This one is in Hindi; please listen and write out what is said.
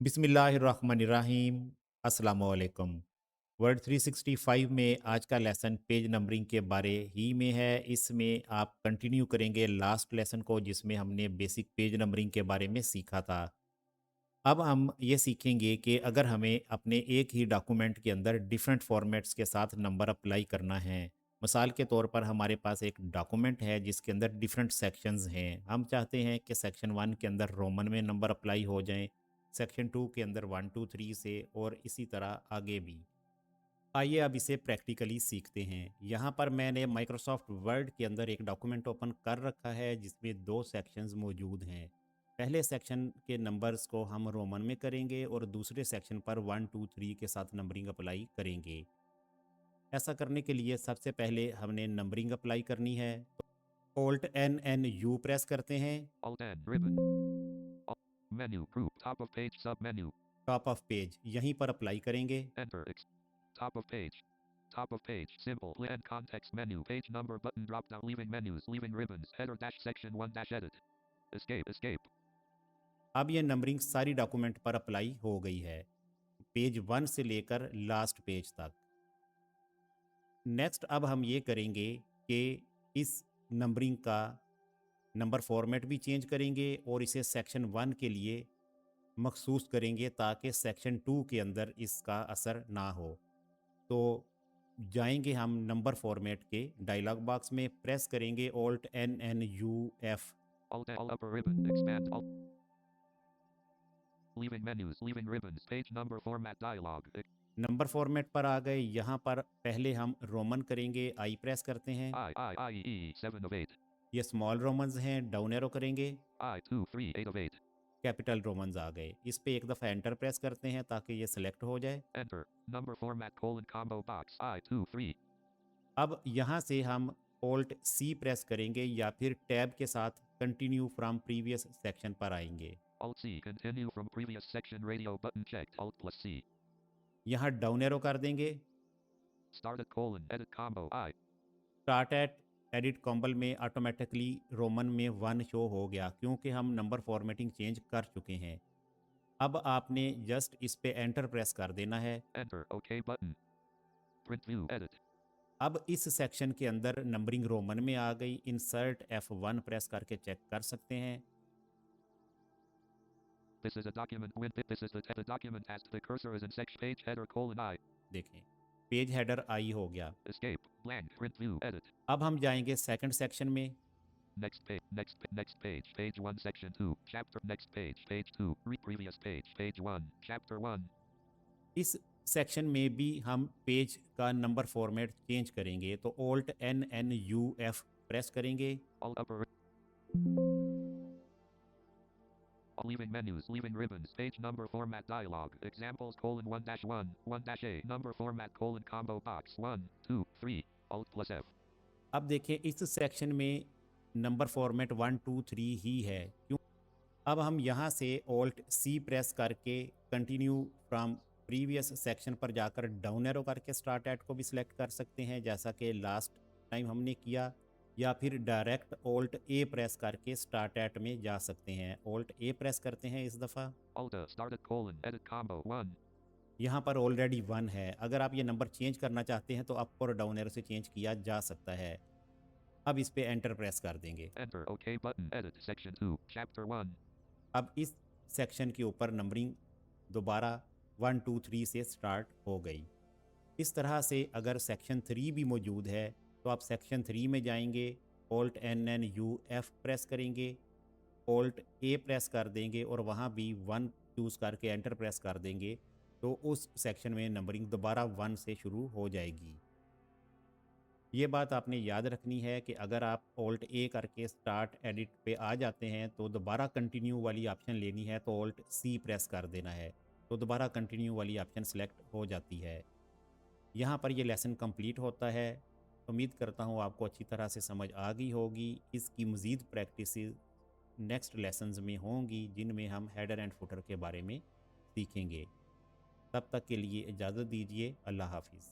बिस्मिल्लाहिर्रहमानिर्रहीम। अस्सलामुअलैकुम। वर्ड 365 में आज का लेसन पेज नंबरिंग के बारे ही में है। इसमें आप कंटिन्यू करेंगे लास्ट लेसन को जिसमें हमने बेसिक पेज नंबरिंग के बारे में सीखा था। अब हम ये सीखेंगे कि अगर हमें अपने एक ही डॉक्यूमेंट के अंदर डिफरेंट फॉर्मेट्स के साथ नंबर अप्लाई करना है। मिसाल के तौर पर हमारे पास एक डॉक्यूमेंट है जिसके अंदर डिफरेंट सेक्शंस हैं। हम चाहते हैं कि सेक्शन 1 के अंदर रोमन में नंबर अप्लाई हो जाएं, सेक्शन 2 के अंदर 1 2 3 से, और इसी तरह आगे भी। आइए अब इसे प्रैक्टिकली सीखते हैं। यहाँ पर मैंने माइक्रोसॉफ्ट वर्ड के अंदर एक डॉक्यूमेंट ओपन कर रखा है जिसमें दो सेक्शंस मौजूद हैं। पहले सेक्शन के नंबर्स को हम रोमन में करेंगे और दूसरे सेक्शन पर 1 2 3 के साथ नंबरिंग अप्लाई करेंगे। ऐसा करने के लिए सबसे पहले हमने नंबरिंग अप्लाई करनी है। तो Alt N N U press करते हैं। Alt N ribbon. Alt menu group top of page sub menu. Top of page यहीं पर अप्लाई करेंगे। Enter top of page. Top of page symbol and context menu page number button drop down leaving menus leaving ribbons header dash section 1 dash edit escape. अब ये नंबरिंग सारी डॉक्यूमेंट पर अप्लाई हो गई है, पेज 1 से लेकर लास्ट पेज तक। नेक्स्ट अब हम ये करेंगे कि इस नंबरिंग का नंबर फॉर्मेट भी चेंज करेंगे और इसे सेक्शन 1 के लिए मखसूस करेंगे ताकि सेक्शन 2 के अंदर इसका असर ना हो। तो जाएंगे हम नंबर फॉर्मेट के डायलॉग बॉक्स में, प्रेस करेंगे Alt N N U F। Alt upper ribbon expand alt leaving menus leaving ribbons page number format dialog number format पर आ गए। यहाँ पर पहले हम रोमन करेंगे, आई प्रेस करते हैं। I E 7 of 8 ये स्मॉल रोमन्स हैं, डाउन एरो करेंगे। I 2 3 8 of 8 कैपिटल रोमन्स आ गए। इस पे एक दफ़ा एंटर प्रेस करते हैं ताकि ये सिलेक्ट हो जाए। enter number format colon combo box I 2 3 अब यहाँ से हम Alt C प्रेस करेंगे या फिर टैब के साथ कंटिन्यू फ्रॉम प्रीवियस सेक्शन पर आएंगे। Alt C continue from previous section radio button checked Alt plus C यहाँ डाउन एरो कर देंगे। started colon edit combo I start at edit combo में ऑटोमेटिकली रोमन में 1 शो हो गया क्योंकि हम नंबर फॉर्मेटिंग चेंज कर चुके हैं। अब आपने जस्ट इस पे एंटर प्रेस कर देना है। enter OK button print view edit अब इस सेक्शन के अंदर नंबरिंग रोमन में आ गई। इंसर्ट F1 प्रेस करके चेक कर सकते हैं। this is a document with this is the document has the cursor is in section page header colon I देखें पेज हेडर आई हो गया। escape blank print view edit अब हम जाएंगे सेकंड सेक्शन में। next page 1 section 2 chapter next page 2 previous page 1 chapter 1 इस सेक्शन में भी हम पेज का नंबर फॉर्मेट चेंज करेंगे। तो Alt N N U F press करेंगे। all upper leaving menus leaving ribbons page number format dialog examples colon 1 dash 1 1 dash A number format colon combo box 1 2 3 Alt plus F अब देखें इस सेक्शन में नंबर फॉर्मेट 1 2 3 ही है। क्यों? अब हम यहाँ से Alt C प्रेस करके कंटिन्यू फ्रॉम प्रीवियस सेक्शन पर जाकर डाउन एरो करके स्टार्ट एट को भी सिलेक्ट कर सकते हैं जैसा कि लास्ट टाइम हमने किया, या फिर डायरेक्ट Alt A प्रेस करके स्टार्ट एट में जा सकते हैं। Alt A प्रेस करते हैं इस दफ़ा। Alt started colon edit combo 1 यहाँ पर ऑलरेडी 1 है। अगर आप ये नंबर चेंज करना चाहते हैं तो अप और डाउन एरो से चेंज किया जा सकता है। अब इस पे एंटर प्रेस कर देंगे। enter OK button edit section 2 chapter 1 अब इस सेक्शन के ऊपर नंबरिंग दोबारा 1 2 3 से स्टार्ट हो गई। इस तरह से अगर सेक्शन 3 भी मौजूद है तो आप सेक्शन 3 में जाएंगे, Alt N N U F press करेंगे, Alt A प्रेस कर देंगे और वहाँ भी 1 चूज़ करके एंटर प्रेस कर देंगे तो उस सेक्शन में नंबरिंग दोबारा 1 से शुरू हो जाएगी। ये बात आपने याद रखनी है कि अगर आप Alt A करके स्टार्ट एडिट पे आ जाते हैं तो दोबारा कंटिन्यू वाली ऑप्शन लेनी है तो Alt C प्रेस कर देना है, तो दोबारा कंटिन्यू वाली ऑप्शन सेलेक्ट हो जाती है। यहाँ पर ये लेसन कंप्लीट होता है। उम्मीद करता हूँ आपको अच्छी तरह से समझ आ गई होगी। इसकी मज़ीद प्रैक्टिस नेक्स्ट लेसन्स में होंगी जिनमें हम हेडर एंड फुटर के बारे में सीखेंगे। तब तक के लिए इजाज़त दीजिए। अल्लाह हाफिज़।